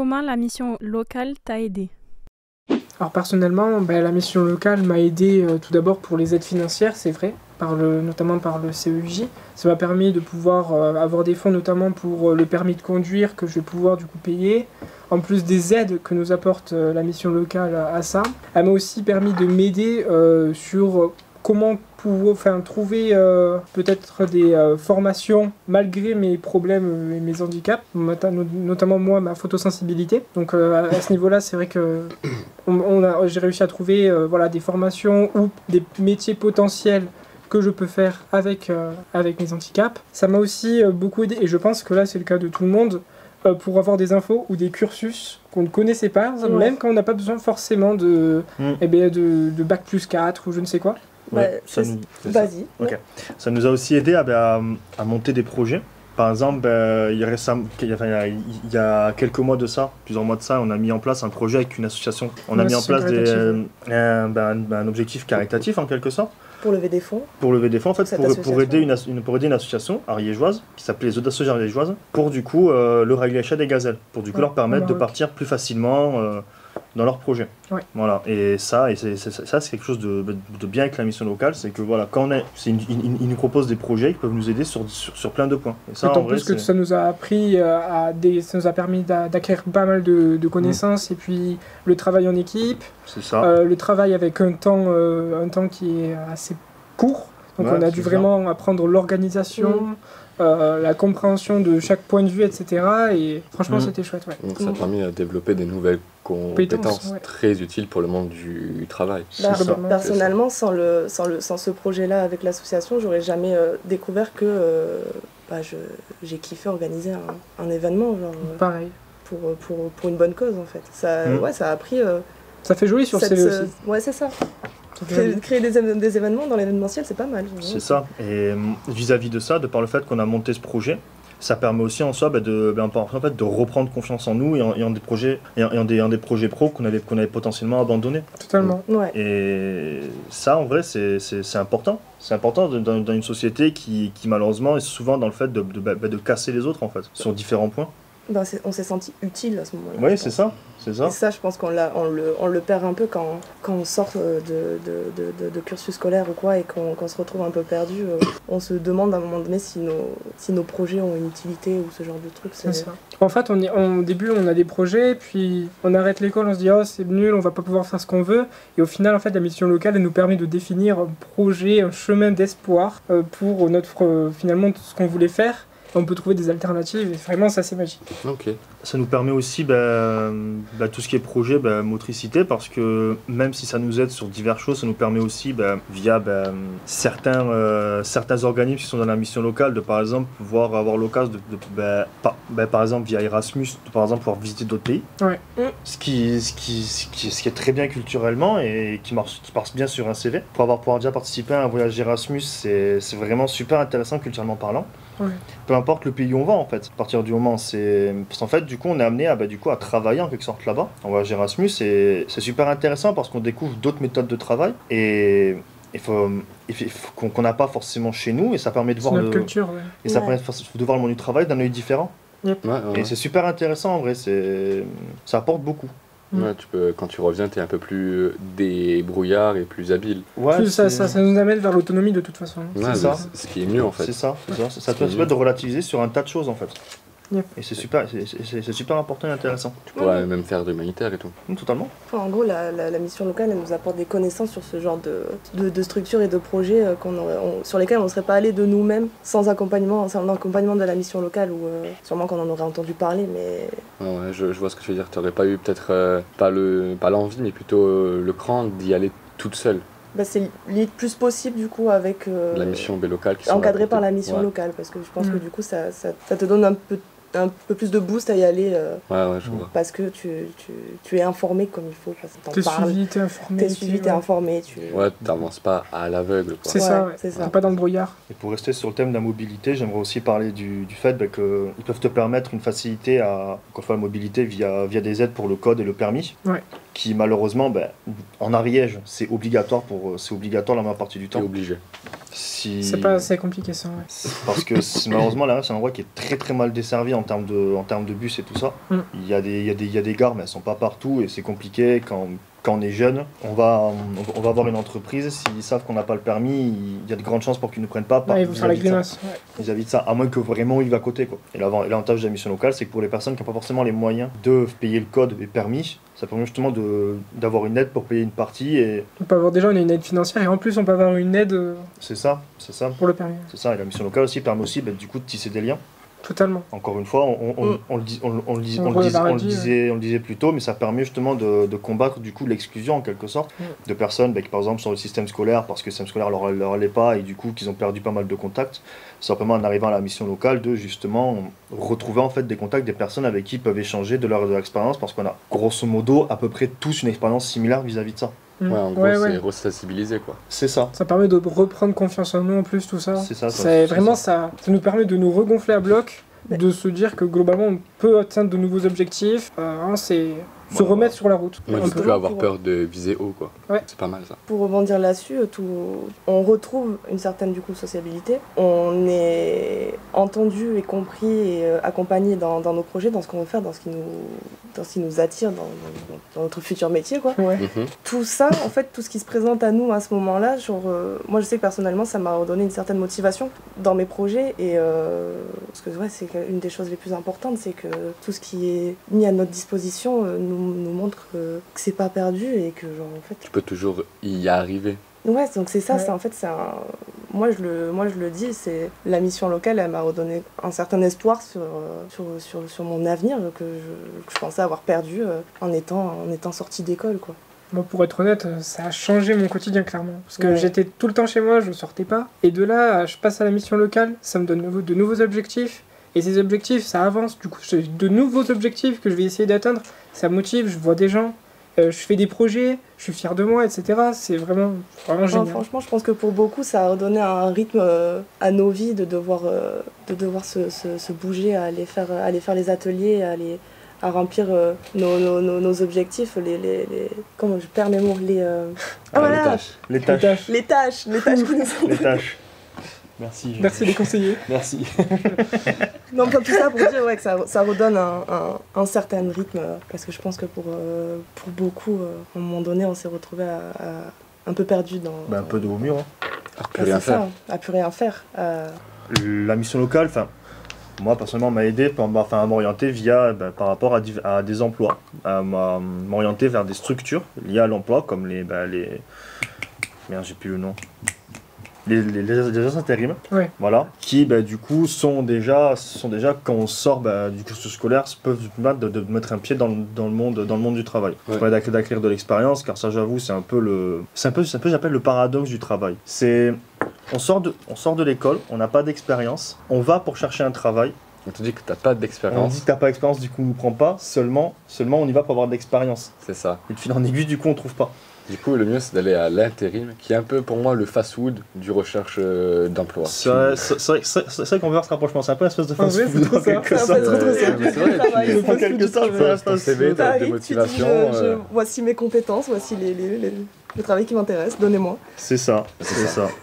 comment la mission locale t'a aidé? Alors personnellement, la mission locale m'a aidé tout d'abord pour les aides financières, c'est vrai, notamment par le CEJ. Ça m'a permis de pouvoir avoir des fonds notamment pour le permis de conduire que je vais pouvoir du coup payer. En plus des aides que nous apporte la mission locale à ça. Elle m'a aussi permis de m'aider sur comment trouver peut-être des formations malgré mes problèmes et mes handicaps, notamment moi, ma photosensibilité. Donc à ce niveau-là, c'est vrai que j'ai réussi à trouver des formations ou des métiers potentiels que je peux faire avec mes handicaps. Ça m'a aussi beaucoup aidé, et je pense que là c'est le cas de tout le monde, pour avoir des infos ou des cursus qu'on ne connaissait pas, même quand on n'a pas besoin forcément de bac plus 4 ou je ne sais quoi. Ouais, vas-y. Okay. Ça nous a aussi aidé à monter des projets. Par exemple, il y a quelques mois de ça, plusieurs mois de ça, on a mis en place un projet avec une association. On a mis en place un objectif caritatif en quelque sorte. Pour lever des fonds. Pour lever des fonds, en fait, pour aider une association ariégeoise qui s'appelait les Audacieuses ariégeoises, pour du coup le régulation des gazelles, pour du coup leur permettre de partir plus facilement dans leur projet. Ouais. Voilà. Et ça, c'est quelque chose de bien avec la mission locale, c'est que voilà, ils nous proposent des projets qui peuvent nous aider sur plein de points. Et ça, d'autant plus que ça nous a appris ça nous a permis d'acquérir pas mal de connaissances, et puis le travail en équipe, c'est ça. Le travail avec un temps qui est assez court, donc on a dû vraiment apprendre l'organisation, la compréhension de chaque point de vue, etc. Et franchement c'était chouette. Ouais. Donc ça a permis de développer des nouvelles compétences très utiles pour le monde du travail. Personnellement, sans ce projet-là avec l'association, j'aurais jamais découvert que j'ai kiffé organiser un événement. Pareil. Pour une bonne cause en fait. Ça a appris... ça fait joli sur le CV aussi. Ouais, c'est ça. Créer des événements dans l'événementiel, c'est pas mal. C'est ça. Et vis-à-vis de ça, de par le fait qu'on a monté ce projet, ça permet aussi en soi de reprendre confiance en nous et en des projets pro qu'on avait potentiellement abandonnés. Totalement. Ouais. Et ça, en vrai, c'est important. C'est important dans une société qui malheureusement est souvent dans le fait de casser les autres en fait, sur différents points. On s'est senti utile à ce moment-là. Oui, c'est ça. Et ça, je pense qu'on le perd un peu quand on sort de cursus scolaire ou quoi, et qu'on se retrouve un peu perdu. On se demande à un moment donné si nos projets ont une utilité ou ce genre de truc. C'est ça. En fait, au début, on a des projets, puis on arrête l'école, on se dit « Oh, c'est nul, on va pas pouvoir faire ce qu'on veut ». Et au final, en fait, la mission locale, elle nous permet de définir un projet, un chemin d'espoir pour finalement tout ce qu'on voulait faire. On peut trouver des alternatives, et vraiment ça c'est magique. Ok. Ça nous permet aussi tout ce qui est projet, motricité, parce que même si ça nous aide sur diverses choses, ça nous permet aussi via certains organismes qui sont dans la mission locale de par exemple pouvoir avoir l'occasion par exemple via Erasmus, de par exemple pouvoir visiter d'autres pays. Ouais. Ce qui est très bien culturellement et qui marche bien sur un CV. Pour avoir déjà participé à un voyage Erasmus, c'est vraiment super intéressant culturellement parlant. Ouais. Peu importe le pays où on va en fait, à partir du moment parce qu'en fait du coup on est amené à travailler en quelque sorte là-bas. En voyage Erasmus, c'est super intéressant parce qu'on découvre d'autres méthodes de travail et qu'on n'a pas forcément chez nous, et ça permet de voir notre culture, et ça permet de voir le monde du travail d'un œil différent. Yep. Et c'est super intéressant en vrai, ça apporte beaucoup. Ouais, quand tu reviens, tu es un peu plus débrouillard et plus habile. Ouais, ça nous amène vers l'autonomie de toute façon. Ouais, c'est ça. Ce qui est mieux en fait. C'est ça. Ça te permet de relativiser sur un tas de choses en fait. Yep. Et c'est super important et intéressant. Tu pourrais même faire de l'humanitaire et tout. Totalement. En gros, la mission locale, elle nous apporte des connaissances sur ce genre de structures et de projets sur lesquels on ne serait pas allé de nous-mêmes sans l'accompagnement de la mission locale, ou sûrement qu'on en aurait entendu parler, mais... Ouais, je vois ce que tu veux dire. Tu n'aurais pas eu peut-être pas l'envie, mais plutôt le cran d'y aller toute seule. C'est limite plus possible du coup avec la mission locale qui encadrée par la mission locale, parce que je pense que du coup ça te donne un peu plus de boost à y aller, je vois. parce que tu es informé comme il faut, t'es suivi, t'es informé, t'es informé, t'avances pas à l'aveugle, quoi. C'est ça, t'es pas dans le brouillard. Et pour rester sur le thème de la mobilité, j'aimerais aussi parler du fait qu'ils peuvent te permettre une facilité à la mobilité via des aides pour le code et le permis. Ouais. qui malheureusement, en Ariège, c'est obligatoire la majeure partie du T'es temps. obligé. C'est pas assez compliqué ça, ouais. Parce que malheureusement, là, c'est un endroit qui est très très mal desservi en termes de bus et tout ça. Il y a des gares, mais elles sont pas partout et c'est compliqué. Quand on est jeune, on va avoir une entreprise, s'ils savent qu'on n'a pas le permis, il y a de grandes chances pour qu'ils ne prennent pas. Ils vont faire la grimace. Vis-à-vis de ça, à moins que vraiment ils vivent à côté, quoi. Et l'avantage de la mission locale, c'est que pour les personnes qui n'ont pas forcément les moyens de payer le code et permis, ça permet justement d'avoir une aide pour payer une partie. Et On peut avoir déjà une aide financière et en plus on peut avoir une aide c'est ça. pour le permis. C'est ça, et la mission locale aussi permet aussi du coup de tisser des liens. Totalement. Encore une fois, on le disait plus tôt, mais ça permet justement de combattre du coup l'exclusion en quelque sorte de personnes qui par exemple sont dans le système scolaire parce que le système scolaire leur allait pas et du coup qu'ils ont perdu pas mal de contacts. Simplement en arrivant à la mission locale de justement retrouver en fait des contacts, des personnes avec qui ils peuvent échanger de leur expérience parce qu'on a grosso modo à peu près tous une expérience similaire vis-à-vis de ça. Ouais, en gros, c'est resensibiliser, quoi. C'est ça. Ça permet de reprendre confiance en nous en plus, tout ça. C'est ça. C'est vraiment ça. Ça nous permet de nous regonfler à bloc, de se dire que globalement on peut atteindre de nouveaux objectifs. C'est se remettre sur la route. Moi, un je peu. peux avoir peur de viser haut, quoi. Ouais. C'est pas mal, ça. Pour rebondir là-dessus, on retrouve une certaine du coup sociabilité. On est entendu et compris et accompagné dans nos projets, dans ce qu'on veut faire, dans ce qui nous attire, dans notre futur métier, quoi. Ouais. Tout ça, en fait, tout ce qui se présente à nous à ce moment-là, moi je sais que personnellement ça m'a redonné une certaine motivation dans mes projets et parce que ouais, c'est une des choses les plus importantes, c'est que tout ce qui est mis à notre disposition nous montre que c'est pas perdu et que genre en fait Tu peux toujours y arriver. ouais, donc c'est ça, Ouais. moi je le dis, c'est la mission locale, elle m'a redonné un certain espoir sur mon avenir que je pensais avoir perdu en étant sortie d'école, quoi. Moi, pour être honnête, ça a changé mon quotidien clairement. Parce que Ouais. j'étais tout le temps chez moi, je sortais pas. Et de là, je passe à la mission locale, ça me donne de nouveaux objectifs. Et ces objectifs, ça avance. Du coup, j'ai de nouveaux objectifs que je vais essayer d'atteindre. Ça motive, je vois des gens, je fais des projets, je suis fier de moi, etc. C'est vraiment génial. Franchement, je pense que pour beaucoup, ça a redonné un rythme à nos vies de devoir se bouger, à aller faire les ateliers, à remplir nos objectifs, comment je perds mes mots, Ah, les tâches. Les tâches. les tâches qui nous sont... Les tâches. Merci. Merci les conseillers. Merci. Non, pas tout ça pour dire ouais, que ça redonne un certain rythme, parce que je pense que pour beaucoup, à un moment donné, on s'est retrouvé un peu perdu dans... Un peu de haut mur. Ah, plus rien faire. À plus rien faire. La mission locale, moi personnellement, m'a aidé à m'orienter par rapport à des emplois, à m'orienter vers des structures liées à l'emploi, comme merde, j'ai plus le nom. Les agents intérim, Ouais. voilà, qui du coup sont déjà quand on sort du cursus scolaire peuvent permettre de mettre un pied dans le monde du travail. Ouais. Ça permet d'acquérir de l'expérience, car ça j'avoue c'est un peu j'appelle le paradoxe du travail. On sort de l'école, on n'a pas d'expérience, on va pour chercher un travail. On te dit que t'as pas On dit d'expérience. que t'as pas d'expérience, du coup on ne prend pas, seulement on y va pour avoir de l'expérience. C'est ça. Et de fil en aiguille, du coup on trouve pas. Du coup, le mieux, c'est d'aller à l'intérim, qui est un peu pour moi le fast-food du recherche d'emploi. C'est vrai qu'on veut voir ce rapprochement, c'est un peu une espèce de En vrai, fast-food c'est en trop ça. quelque C'est sorte. un peu trop ça. mais c'est vrai, Travail, tu- le fast-food quelque du sorte, travail. c'est ton CV, T'arrives, t'as des tu dis, motivations. voici mes compétences, voici le travail qui m'intéresse, donnez-moi. C'est ça.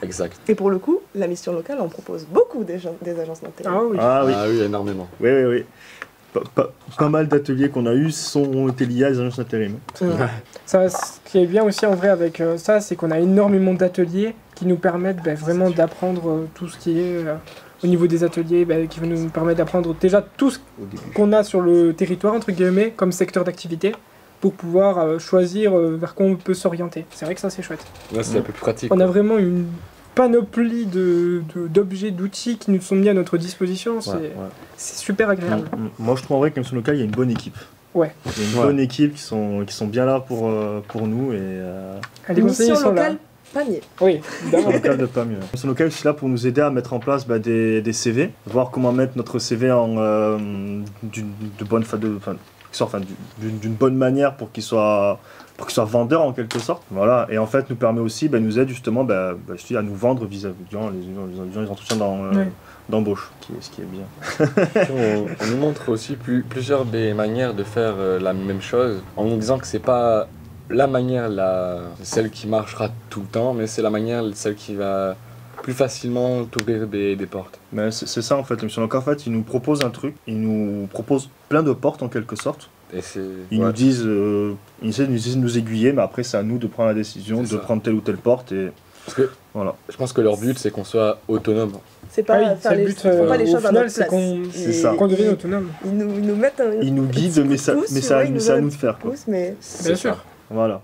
Exact. Et pour le coup, la mission locale en propose beaucoup des agences d'intérim. Ah oui. Ah oui, Ah oui, énormément. oui. Pas mal d'ateliers qu'on a eus ont été liés à des agences d'intérim. Ça, ce qui est bien aussi en vrai avec ça, c'est qu'on a énormément d'ateliers qui nous permettent vraiment d'apprendre tout ce qui est au niveau des ateliers, qui vont nous permettre d'apprendre déjà tout ce qu'on a sur le territoire, entre guillemets, comme secteur d'activité, pour pouvoir choisir vers quoi on peut s'orienter. C'est vrai que ça, c'est chouette. Là, c'est un peu plus pratique. On a vraiment une panoplie d'objets, d'outils qui nous sont mis à notre disposition. C'est super agréable. Moi je trouve en vrai que la mission locale, il y a une bonne équipe. Ouais. Il y a une bonne équipe qui sont bien là pour nous et Les conseillers Mission sont là. locale, panier. Oui, mission évidemment. locale de pas mieux. La mission locale est aussi là pour nous aider à mettre en place des CV, voir comment mettre notre CV d'une bonne manière pour qu'il soit vendeur en quelque sorte. Voilà. Et en fait nous permet aussi, nous aide justement à nous vendre vis-à-vis les entretiens d'embauche, ce qui est bien. On nous montre aussi plusieurs des manières de faire la même chose, en nous disant que c'est pas la manière, celle qui marchera tout le temps, mais c'est la manière, celle qui va plus facilement t'ouvrir des portes. Mais c'est ça en fait, la mission locale, en fait, ils nous proposent un truc, ils nous proposent plein de portes en quelque sorte. Et c'est, Ils nous disent, ils essaient de nous aiguiller, mais après c'est à nous de prendre la décision, C'est de ça. prendre telle ou telle porte et Parce que voilà. je pense que leur but, c'est qu'on soit autonome. C'est pas Ah oui, faire c'est le les, but, font pas les au choses à final, notre c'est place. C'est ça. qu'on devienne autonome. Ils nous mettent un Ils nous petit guident, coup de mais pouce, c'est tu vois, à ils nous donnent un de petit faire coup de quoi. pouce, mais C'est Bien ça. sûr. Voilà.